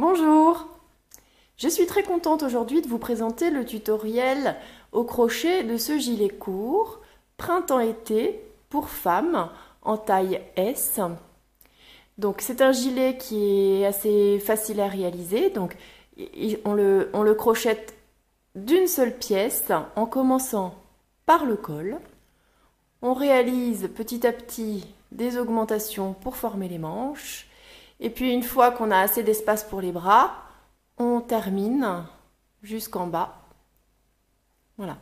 Bonjour! Je suis très contente aujourd'hui de vous présenter le tutoriel au crochet de ce gilet court printemps-été pour femmes en taille S. Donc c'est un gilet qui est assez facile à réaliser. Donc on le crochette d'une seule pièce en commençant par le col. On réalise petit à petit des augmentations pour former les manches. Et puis une fois qu'on a assez d'espace pour les bras, on termine jusqu'en bas. Voilà.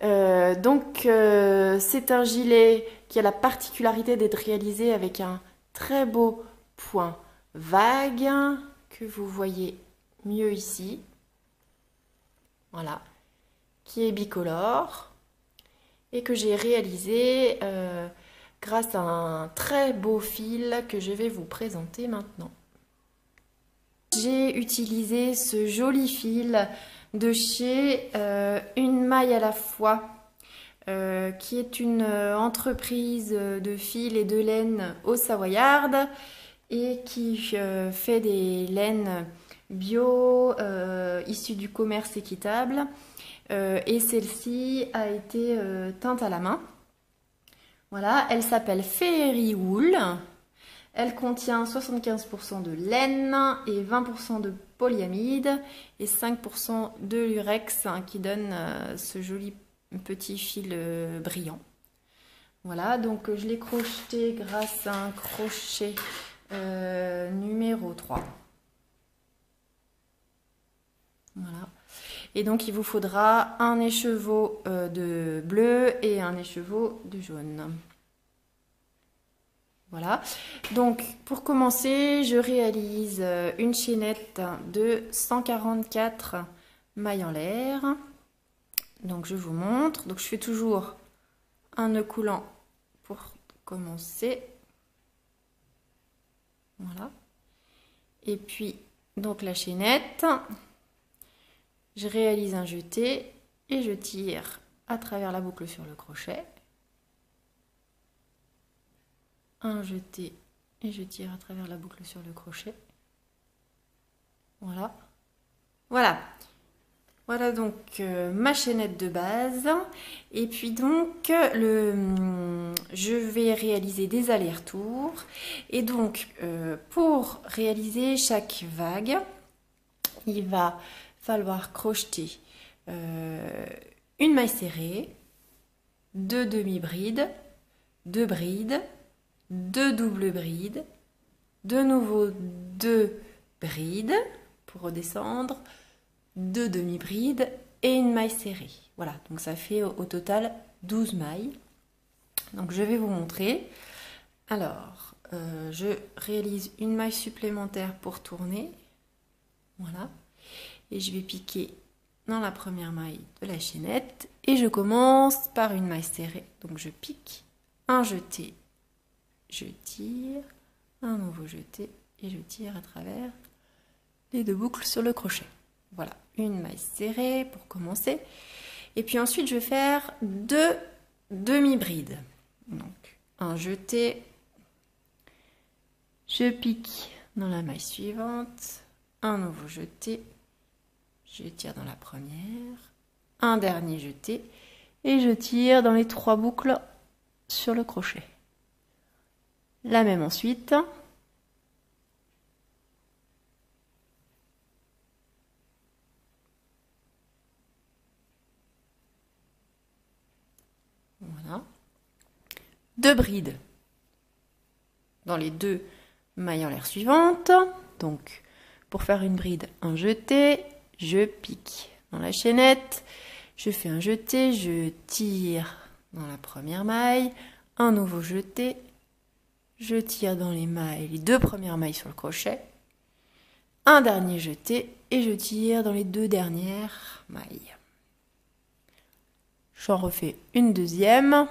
C'est un gilet qui a la particularité d'être réalisé avec un très beau point vague que vous voyez mieux ici. Voilà. Qui est bicolore et que j'ai réalisé grâce à un très beau fil que je vais vous présenter maintenant. J'ai utilisé ce joli fil de chez Une maille à la fois, qui est une entreprise de fil et de laine au Savoyard et qui fait des laines bio issues du commerce équitable. Et celle-ci a été teinte à la main. Voilà, elle s'appelle Féerie Wool. Elle contient 75% de laine et 20% de polyamide et 5% de lurex qui donne ce joli petit fil brillant. Voilà, donc je l'ai crocheté grâce à un crochet numéro 3. Voilà. Et donc il vous faudra un écheveau de bleu et un écheveau de jaune. Voilà, donc pour commencer, je réalise une chaînette de 144 mailles en l'air. Donc je vous montre, donc je fais toujours un nœud coulant pour commencer. Voilà, et puis donc la chaînette, je réalise un jeté et je tire à travers la boucle sur le crochet. Un jeté et je tire à travers la boucle sur le crochet. Voilà. Voilà donc ma chaînette de base. Et puis donc je vais réaliser des allers-retours. Et donc pour réaliser chaque vague, il va falloir crocheter une maille serrée, 2 demi-brides, 2 brides, 2 doubles brides, de nouveau 2 brides pour redescendre, 2 demi-brides et une maille serrée. Voilà, donc ça fait au total 12 mailles. Donc je vais vous montrer. Alors, je réalise une maille supplémentaire pour tourner. Voilà. Et je vais piquer dans la première maille de la chaînette. Et je commence par une maille serrée. Donc je pique, un jeté, je tire, un nouveau jeté et je tire à travers les 2 boucles sur le crochet. Voilà, une maille serrée pour commencer. Et puis ensuite, je vais faire 2 demi-brides. Donc, un jeté, je pique dans la maille suivante, un nouveau jeté, je tire dans la première, un dernier jeté et je tire dans les 3 boucles sur le crochet. La même ensuite. Voilà. 2 brides dans les 2 mailles en l'air suivantes. Donc, pour faire une bride, un jeté, je pique dans la chaînette, je fais un jeté, je tire dans la première maille, un nouveau jeté, je tire dans les mailles, les 2 premières mailles sur le crochet, un dernier jeté et je tire dans les 2 dernières mailles. J'en refais une deuxième.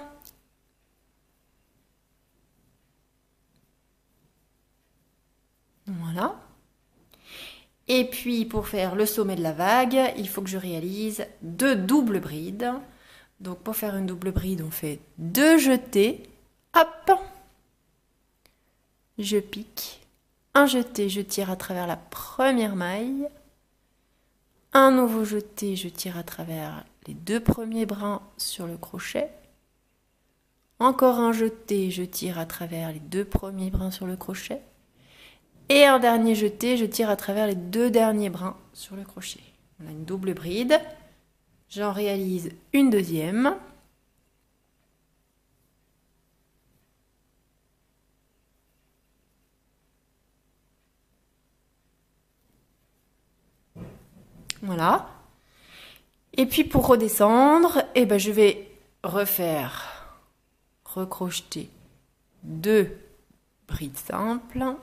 Voilà. Et puis pour faire le sommet de la vague, il faut que je réalise 2 doubles brides. Donc pour faire une double bride, on fait 2 jetés. Hop. Je pique un jeté, je tire à travers la première maille, un nouveau jeté, je tire à travers les 2 premiers brins sur le crochet, encore un jeté, je tire à travers les 2 premiers brins sur le crochet, et un dernier jeté, je tire à travers les 2 derniers brins sur le crochet. On a une double bride, j'en réalise une deuxième. Voilà. Et puis pour redescendre, eh ben je vais recrocheter 2 brides simples.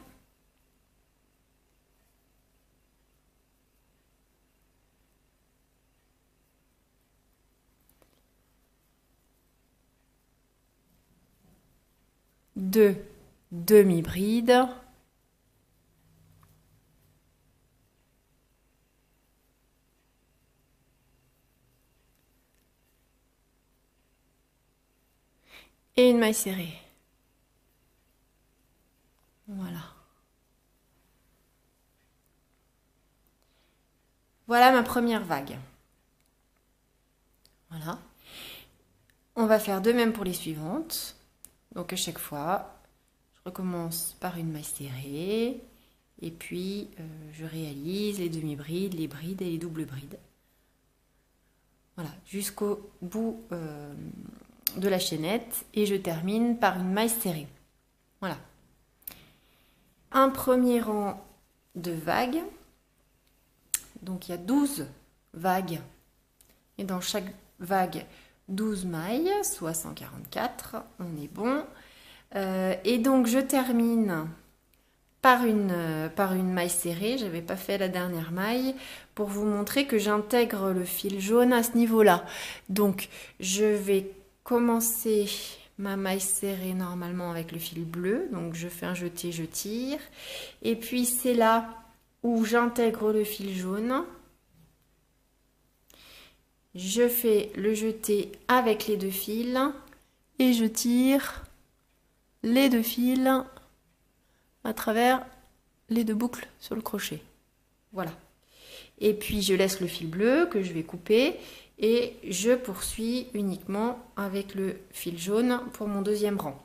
Deux demi-brides. Et une maille serrée. Voilà. Voilà ma première vague. Voilà. On va faire de même pour les suivantes. Donc à chaque fois, je recommence par une maille serrée. Et puis, je réalise les demi-brides, les brides et les doubles brides. Voilà, jusqu'au bout de la chaînette. Et je termine par une maille serrée. Voilà. Un premier rang de vagues. Donc il y a 12 vagues. Et dans chaque vague, 12 mailles, soit 144. On est bon. Et donc je termine par une maille serrée. Je n'avais pas fait la dernière maille pour vous montrer que j'intègre le fil jaune à ce niveau-là. Donc je vais commencer ma maille serrée normalement avec le fil bleu. Donc je fais un jeté, je tire. Et puis c'est là où j'intègre le fil jaune. Je fais le jeté avec les 2 fils et je tire les 2 fils à travers les 2 boucles sur le crochet. Voilà. Et puis je laisse le fil bleu que je vais couper et je poursuis uniquement avec le fil jaune pour mon deuxième rang.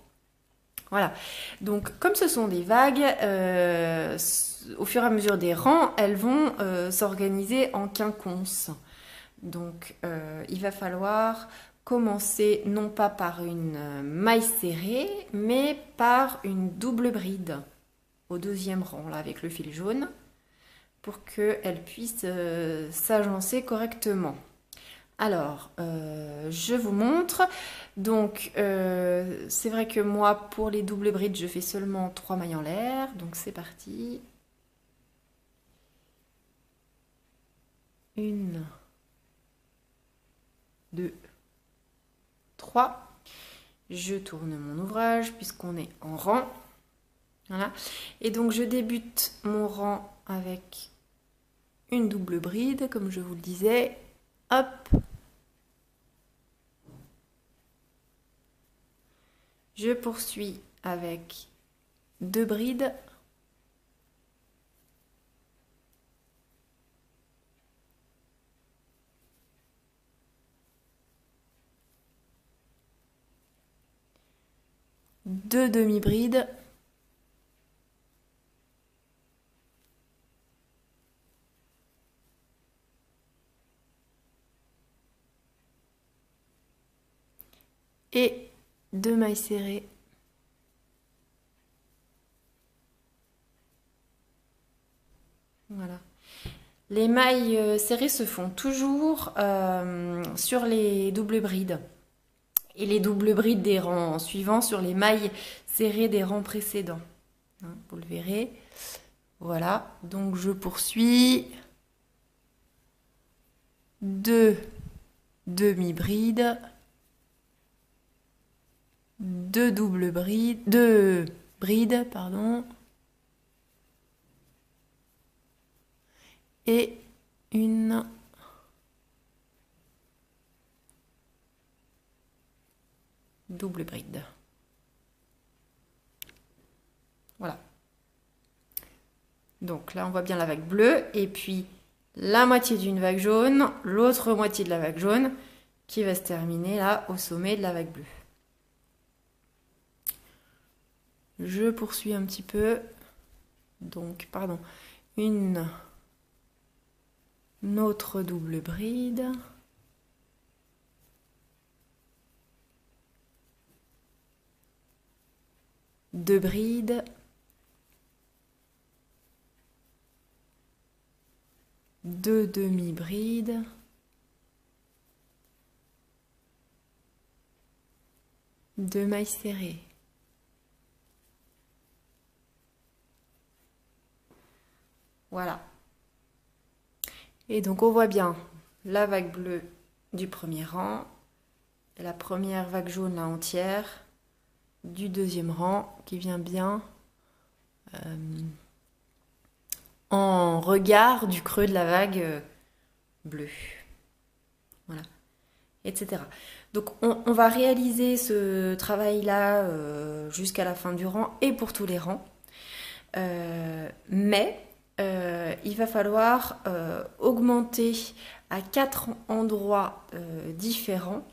Voilà. Donc comme ce sont des vagues, au fur et à mesure des rangs, elles vont s'organiser en quinconces. Donc il va falloir commencer non pas par une maille serrée, mais par une double bride au deuxième rang, là, avec le fil jaune, pour qu'elle puisse s'agencer correctement. Alors, je vous montre. Donc, c'est vrai que moi, pour les doubles brides, je fais seulement 3 mailles en l'air. Donc, c'est parti. 1, 2, 3. Je tourne mon ouvrage puisqu'on est en rang. Voilà. Et donc je débute mon rang avec une double bride, comme je vous le disais. Hop. Je poursuis avec 2 brides. Deux demi-brides. Et 2 mailles serrées. Voilà. Les mailles serrées se font toujours sur les doubles brides. Et les doubles brides des rangs suivants sur les mailles serrées des rangs précédents. Hein, vous le verrez. Voilà. Donc je poursuis. 2 demi-brides. 2 doubles brides. 2 brides, pardon. Et une double bride. Voilà. Donc là, on voit bien la vague bleue. Et puis, la moitié d'une vague jaune, l'autre moitié de la vague jaune, qui va se terminer là, au sommet de la vague bleue. Je poursuis un petit peu. Donc, pardon, une autre double bride. Deux brides. Deux demi-brides. Deux mailles serrées. Voilà. Et donc on voit bien la vague bleue du premier rang, et la première vague jaune là entière du deuxième rang qui vient bien en regard du creux de la vague bleue. Voilà. Etc. Donc on va réaliser ce travail-là jusqu'à la fin du rang et pour tous les rangs. Mais il va falloir augmenter à 4 endroits différents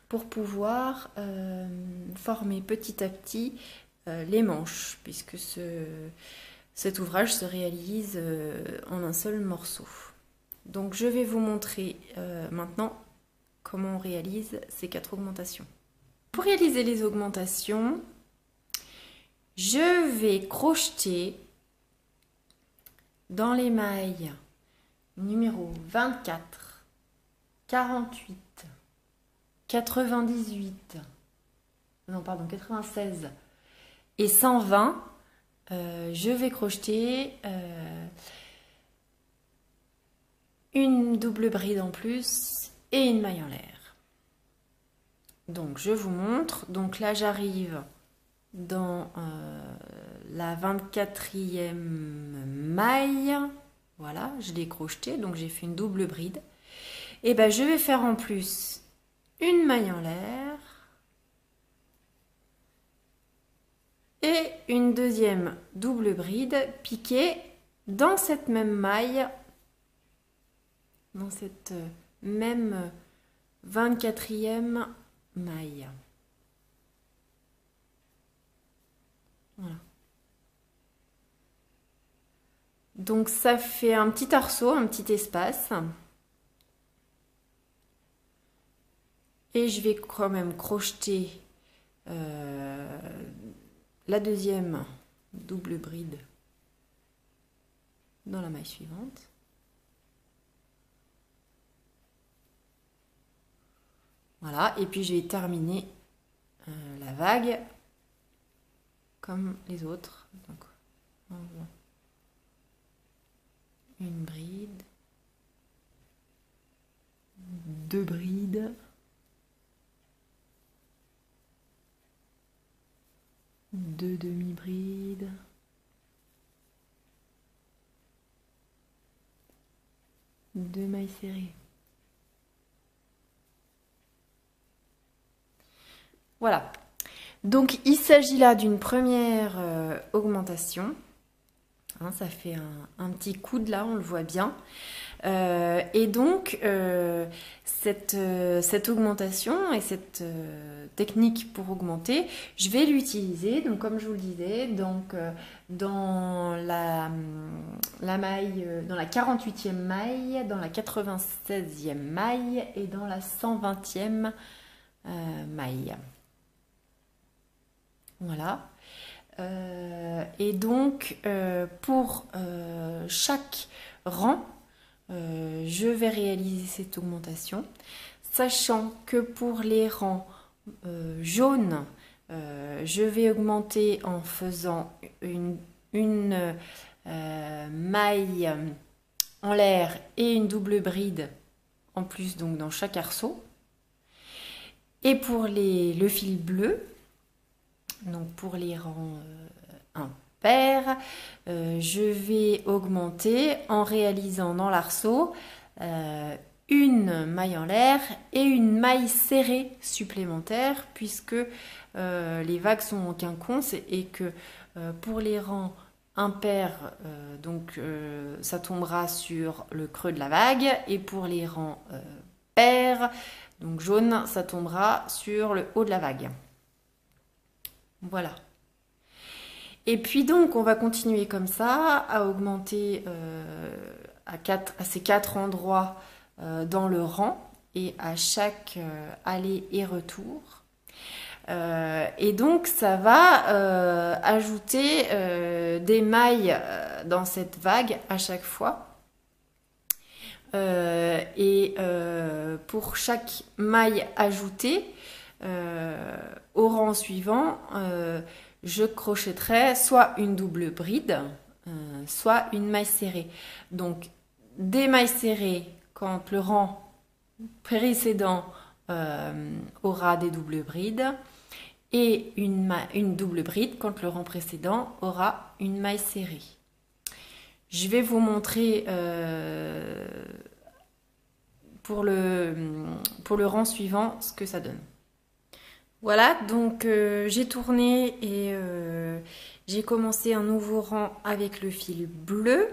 pour pouvoir former petit à petit les manches, puisque cet ouvrage se réalise en un seul morceau. Donc je vais vous montrer maintenant comment on réalise ces 4 augmentations. Pour réaliser les augmentations, je vais crocheter dans les mailles numéro 24, 48, 98, non pardon, 96 et 120, je vais crocheter une double bride en plus et une maille en l'air. Donc je vous montre. Donc là j'arrive dans la 24e maille. Voilà, je l'ai crocheté, donc j'ai fait une double bride. Et ben je vais faire en plus une maille en l'air et une deuxième double bride piquée dans cette même maille, dans cette même 24e maille. Voilà. Donc ça fait un petit arceau, un petit espace. Et je vais quand même crocheter la deuxième double bride dans la maille suivante. Voilà, et puis je vais terminer la vague comme les autres. Donc, une bride, deux brides, deux demi-brides, deux mailles serrées. Voilà. Donc il s'agit là d'une première augmentation. Hein, ça fait un petit coude là, on le voit bien. Et donc cette augmentation et cette technique pour augmenter, je vais l'utiliser, donc comme je vous le disais, donc dans la maille, dans la 48e maille, dans la 96e maille et dans la 120e maille. Voilà. Et donc pour chaque rang, je vais réaliser cette augmentation, sachant que pour les rangs jaunes, je vais augmenter en faisant une maille en l'air et une double bride en plus, donc dans chaque arceau. Et pour le fil bleu, donc pour les rangs impairs, je vais augmenter en réalisant dans l'arceau une maille en l'air et une maille serrée supplémentaire, puisque les vagues sont en quinconce et que pour les rangs impair, ça tombera sur le creux de la vague, et pour les rangs pairs, donc jaune, ça tombera sur le haut de la vague. Voilà. Et puis donc on va continuer comme ça à augmenter à ces 4 endroits dans le rang et à chaque aller et retour. Et donc ça va ajouter des mailles dans cette vague à chaque fois. Pour chaque maille ajoutée au rang suivant, je crochetterai soit une double bride, soit une maille serrée. Donc des mailles serrées quand le rang précédent aura des doubles brides, et une double bride quand le rang précédent aura une maille serrée. Je vais vous montrer pour le rang suivant ce que ça donne. Voilà, donc j'ai tourné et j'ai commencé un nouveau rang avec le fil bleu,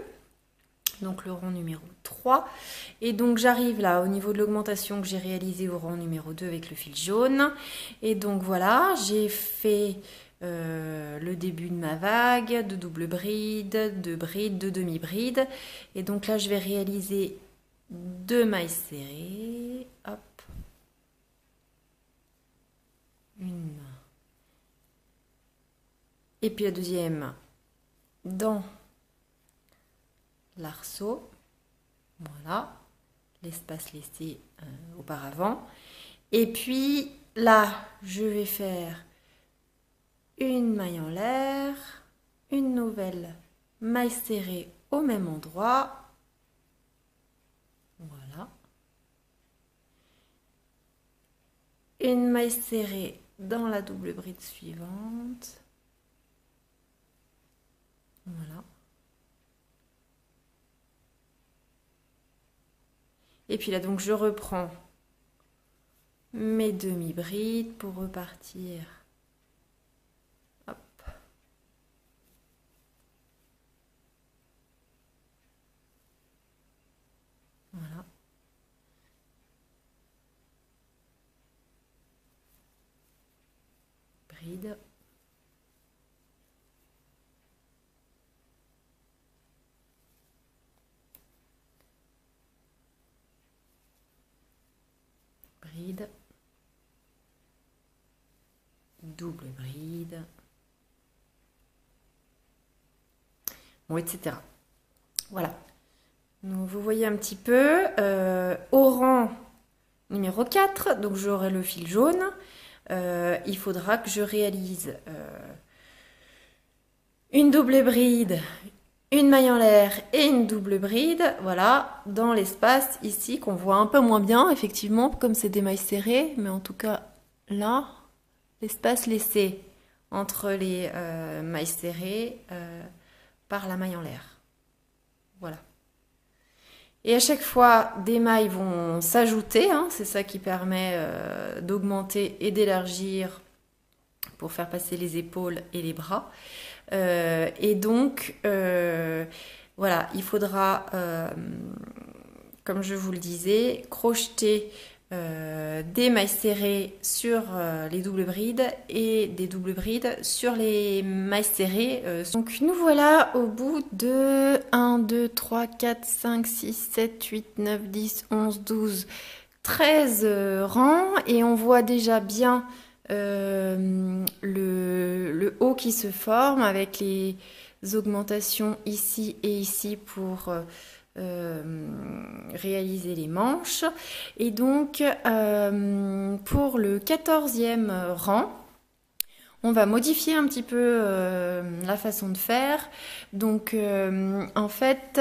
donc le rang numéro 3. Et donc j'arrive là au niveau de l'augmentation que j'ai réalisé au rang numéro 2 avec le fil jaune. Et donc voilà, j'ai fait le début de ma vague, de double bride, de bride, de demi-bride. Et donc là je vais réaliser 2 mailles serrées. Hop. Une. Et puis la deuxième dans l'arceau. Voilà, l'espace laissé auparavant. Et puis là, je vais faire une maille en l'air, une nouvelle maille serrée au même endroit. Voilà. Une maille serrée dans la double bride suivante. Voilà. Et puis là, donc, je reprends mes demi-brides pour repartir. Hop. Voilà. Bride. Bride, double bride, bon, etc. Voilà. Donc, vous voyez un petit peu, au rang numéro 4, donc j'aurai le fil jaune, il faudra que je réalise une double bride, une maille en l'air et une double bride, voilà, dans l'espace ici qu'on voit un peu moins bien, effectivement, comme c'est des mailles serrées, mais en tout cas, là, l'espace laissé entre les mailles serrées par la maille en l'air. Voilà. Et à chaque fois, des mailles vont s'ajouter, hein, c'est ça qui permet d'augmenter et d'élargir pour faire passer les épaules et les bras. Et donc, voilà, il faudra, comme je vous le disais, crocheter des mailles serrées sur les doubles brides et des doubles brides sur les mailles serrées. Donc nous voilà au bout de 1, 2, 3, 4, 5, 6, 7, 8, 9, 10, 11, 12, 13 rangs, et on voit déjà bien le haut qui se forme avec les augmentations ici et ici pour réaliser les manches. Et donc pour le 14e rang, on va modifier un petit peu la façon de faire. Donc en fait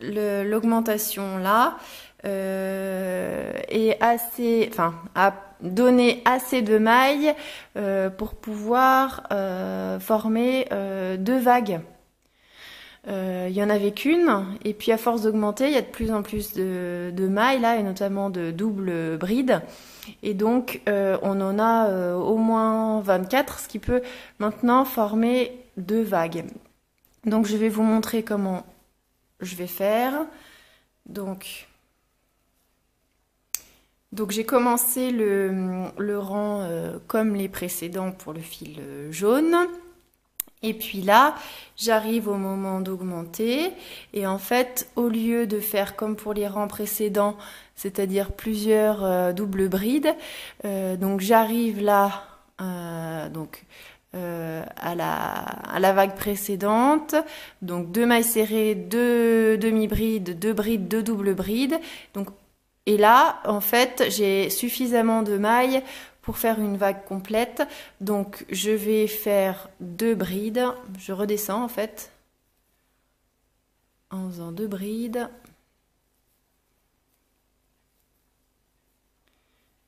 l'augmentation là est assez, enfin, a donné assez de mailles pour pouvoir former 2 vagues. Il y en avait qu'une, et puis à force d'augmenter, il y a de plus en plus de mailles là, et notamment de double bride. Et donc on en a au moins 24, ce qui peut maintenant former 2 vagues. Donc je vais vous montrer comment je vais faire. Donc j'ai commencé le rang comme les précédents pour le fil jaune. Et puis là, j'arrive au moment d'augmenter. Et en fait, au lieu de faire comme pour les rangs précédents, c'est-à-dire plusieurs doubles brides, donc j'arrive là à la vague précédente. Donc 2 mailles serrées, 2 demi-brides, 2 brides, 2 doubles brides. Donc, et là, en fait, j'ai suffisamment de mailles pour faire une vague complète. Donc je vais faire 2 brides, je redescends en fait en faisant 2 brides,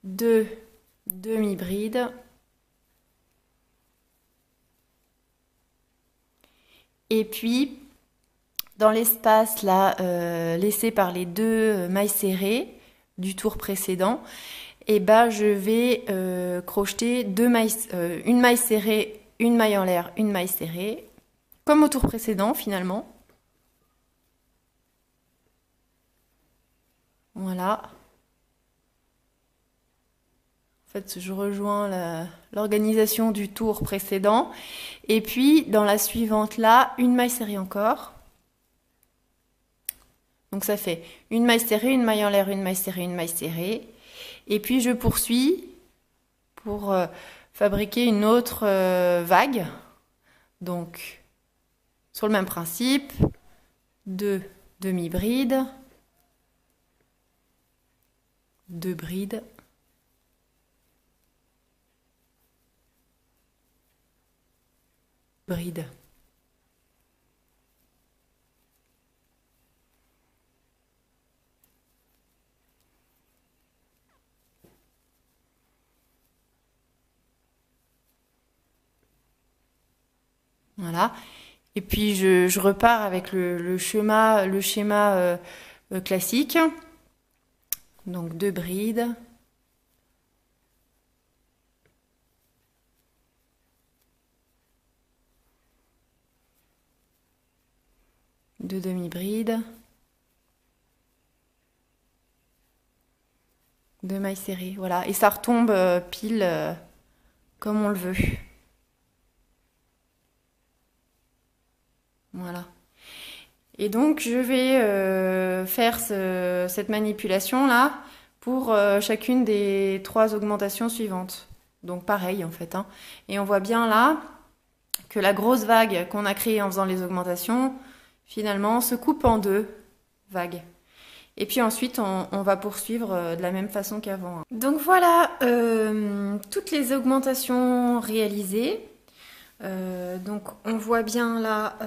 2 demi-brides et puis dans l'espace là laissé par les 2 mailles serrées du tour précédent, et ben je vais crocheter une maille serrée, une maille en l'air, une maille serrée, comme au tour précédent finalement. Voilà. En fait, je rejoins l'organisation du tour précédent. Et puis, dans la suivante là, une maille serrée encore. Donc ça fait une maille serrée, une maille en l'air, une maille serrée, une maille serrée. Et puis je poursuis pour fabriquer une autre vague. Donc sur le même principe, 2 demi-brides, 2 brides, brides. Voilà. Et puis je repars avec le schéma classique. Donc 2 brides. 2 demi-brides. 2 mailles serrées. Voilà. Et ça retombe pile comme on le veut. Voilà. Et donc je vais faire cette manipulation là pour chacune des 3 augmentations suivantes. Donc pareil en fait, hein. Et on voit bien là que la grosse vague qu'on a créée en faisant les augmentations, finalement se coupe en 2 vagues. Et puis ensuite on va poursuivre de la même façon qu'avant. Donc voilà toutes les augmentations réalisées. Donc on voit bien là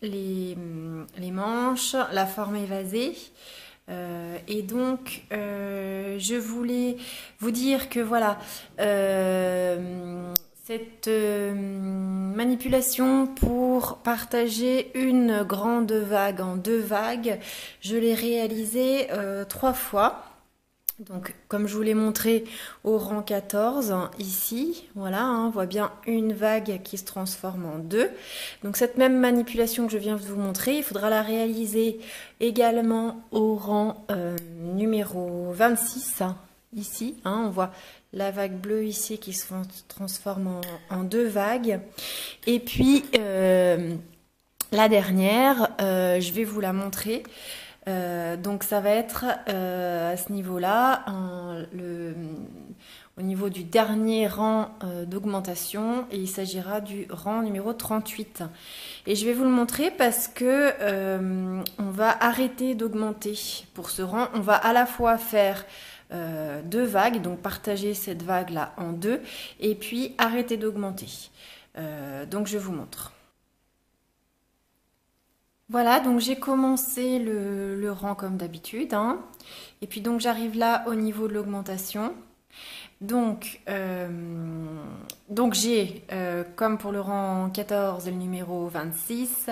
les manches, la forme évasée. Et donc je voulais vous dire que voilà, cette manipulation pour partager une grande vague en 2 vagues, je l'ai réalisée 3 fois. Donc, comme je vous l'ai montré au rang 14, ici, voilà, hein, on voit bien une vague qui se transforme en 2. Donc, cette même manipulation que je viens de vous montrer, il faudra la réaliser également au rang numéro 26, hein, ici. Hein, on voit la vague bleue ici qui se transforme en 2 vagues. Et puis, la dernière, je vais vous la montrer. Donc ça va être à ce niveau-là, au niveau du dernier rang d'augmentation, et il s'agira du rang numéro 38. Et je vais vous le montrer parce que on va arrêter d'augmenter pour ce rang. On va à la fois faire 2 vagues, donc partager cette vague-là en 2, et puis arrêter d'augmenter. Donc je vous montre. Voilà, donc j'ai commencé le rang comme d'habitude, hein. Et puis donc j'arrive là au niveau de l'augmentation. Donc j'ai, comme pour le rang 14 et le numéro 26,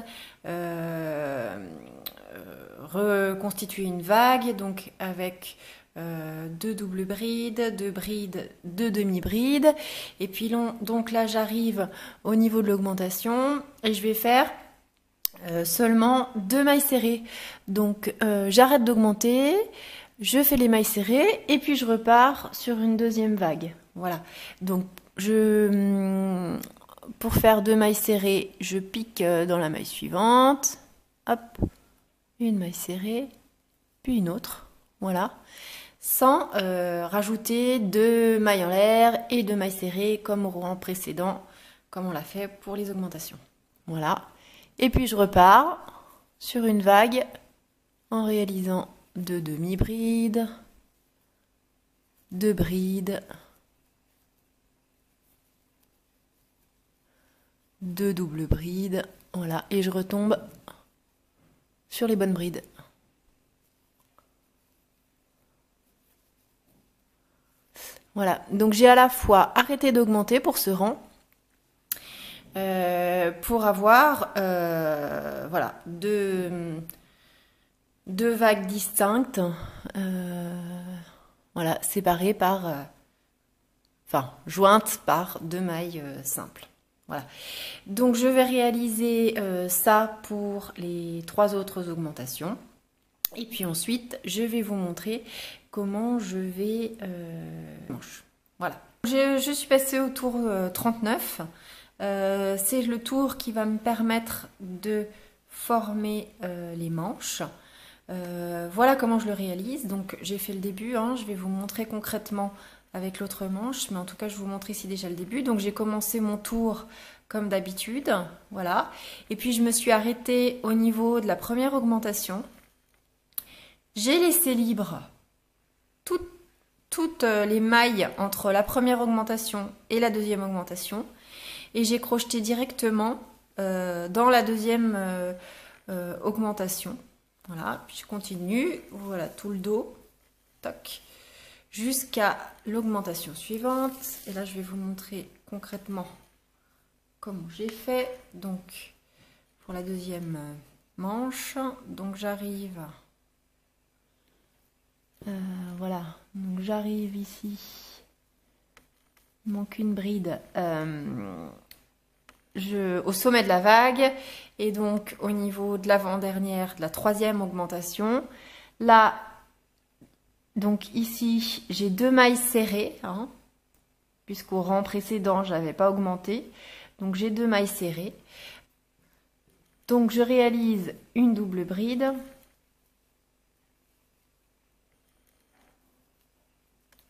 reconstitué une vague, donc avec 2 doubles brides, 2 brides, 2 demi-brides. Et puis donc là, j'arrive au niveau de l'augmentation et je vais faire seulement 2 mailles serrées. Donc j'arrête d'augmenter, je fais les mailles serrées et puis je repars sur une deuxième vague. Voilà. Donc pour faire 2 mailles serrées, je pique dans la maille suivante. Hop, une maille serrée, puis une autre. Voilà. Sans rajouter 2 mailles en l'air et 2 mailles serrées comme au rang précédent, comme on l'a fait pour les augmentations. Voilà. Et puis je repars sur une vague en réalisant 2 demi-brides, 2 brides, 2 doubles brides, voilà, et je retombe sur les bonnes brides. Voilà, donc j'ai à la fois arrêté d'augmenter pour ce rang, pour avoir voilà, deux vagues distinctes, voilà, séparées par, jointes par 2 mailles simples. Voilà. Donc je vais réaliser ça pour les 3 autres augmentations. Et puis ensuite, je vais vous montrer comment je vais manche. Voilà. Je suis passée au tour 39. C'est le tour qui va me permettre de former les manches. Voilà comment je le réalise. Donc j'ai fait le début, hein. Je vais vous montrer concrètement avec l'autre manche, mais en tout cas je vous montre ici déjà le début. Donc j'ai commencé mon tour comme d'habitude, voilà. Et puis je me suis arrêtée au niveau de la première augmentation. J'ai laissé libre toutes les mailles entre la première augmentation et la deuxième augmentation. Et j'ai crocheté directement dans la deuxième augmentation. Voilà, puis je continue, voilà tout le dos, toc, jusqu'à l'augmentation suivante. Et là, je vais vous montrer concrètement comment j'ai fait. Donc, pour la deuxième manche, donc j'arrive, voilà, donc j'arrive ici, il manque une bride, au sommet de la vague, et donc au niveau de l'avant-dernière, de la troisième augmentation, là, donc ici, j'ai 2 mailles serrées, hein, puisqu'au rang précédent, je n'avais pas augmenté. Donc j'ai 2 mailles serrées. Donc je réalise une double bride.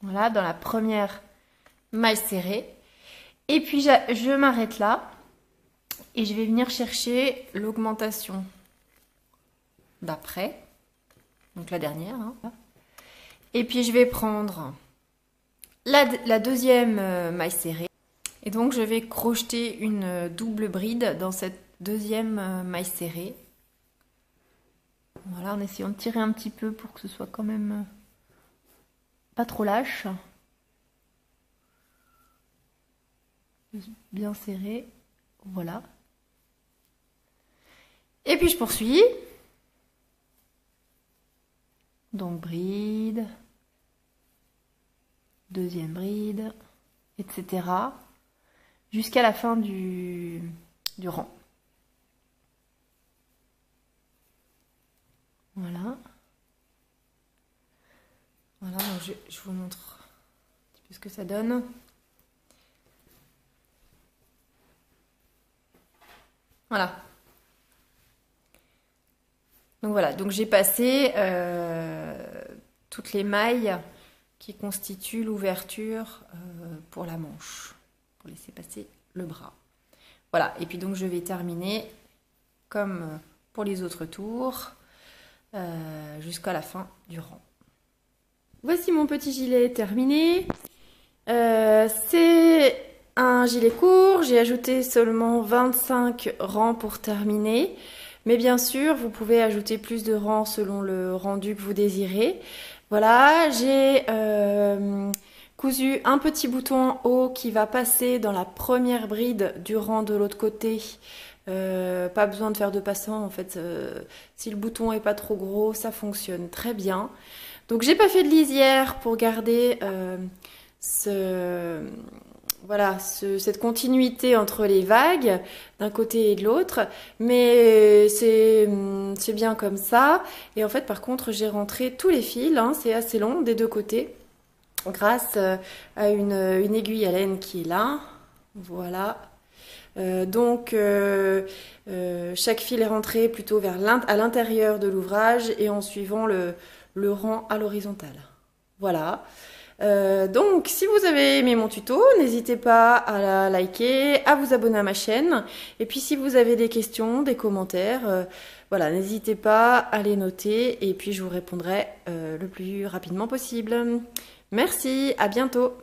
Voilà, dans la première maille serrée. Et puis je m'arrête là. Et je vais venir chercher l'augmentation d'après. Donc la dernière, hein. Et puis je vais prendre la deuxième maille serrée. Et donc je vais crocheter une double bride dans cette deuxième maille serrée. Voilà, en essayant de tirer un petit peu pour que ce soit quand même pas trop lâche. Bien serré. Voilà. Et puis je poursuis. Donc bride, deuxième bride, etc. Jusqu'à la fin du rang. Voilà. Voilà, donc je vous montre un petit peu ce que ça donne. Voilà. Donc voilà, donc j'ai passé toutes les mailles qui constituent l'ouverture pour la manche, pour laisser passer le bras. Voilà, et puis donc je vais terminer comme pour les autres tours jusqu'à la fin du rang. Voici mon petit gilet terminé. C'est un gilet court, j'ai ajouté seulement 25 rangs pour terminer. Mais bien sûr, vous pouvez ajouter plus de rangs selon le rendu que vous désirez. Voilà, j'ai cousu un petit bouton en haut qui va passer dans la première bride du rang de l'autre côté Pas besoin de faire de passant en fait. Si le bouton est pas trop gros, ça fonctionne très bien. Donc j'ai pas fait de lisière pour garder ce, voilà, cette continuité entre les vagues d'un côté et de l'autre, mais c'est bien comme ça. Et en fait, par contre, j'ai rentré tous les fils, hein, c'est assez long des deux côtés, grâce à une aiguille à laine qui est là. Voilà. Chaque fil est rentré plutôt à l'intérieur de l'ouvrage et en suivant le rang à l'horizontale. Voilà. Donc, si vous avez aimé mon tuto, n'hésitez pas à la liker, à vous abonner à ma chaîne. Et puis, si vous avez des questions, des commentaires, voilà, n'hésitez pas à les noter. Et puis, je vous répondrai le plus rapidement possible. Merci, à bientôt.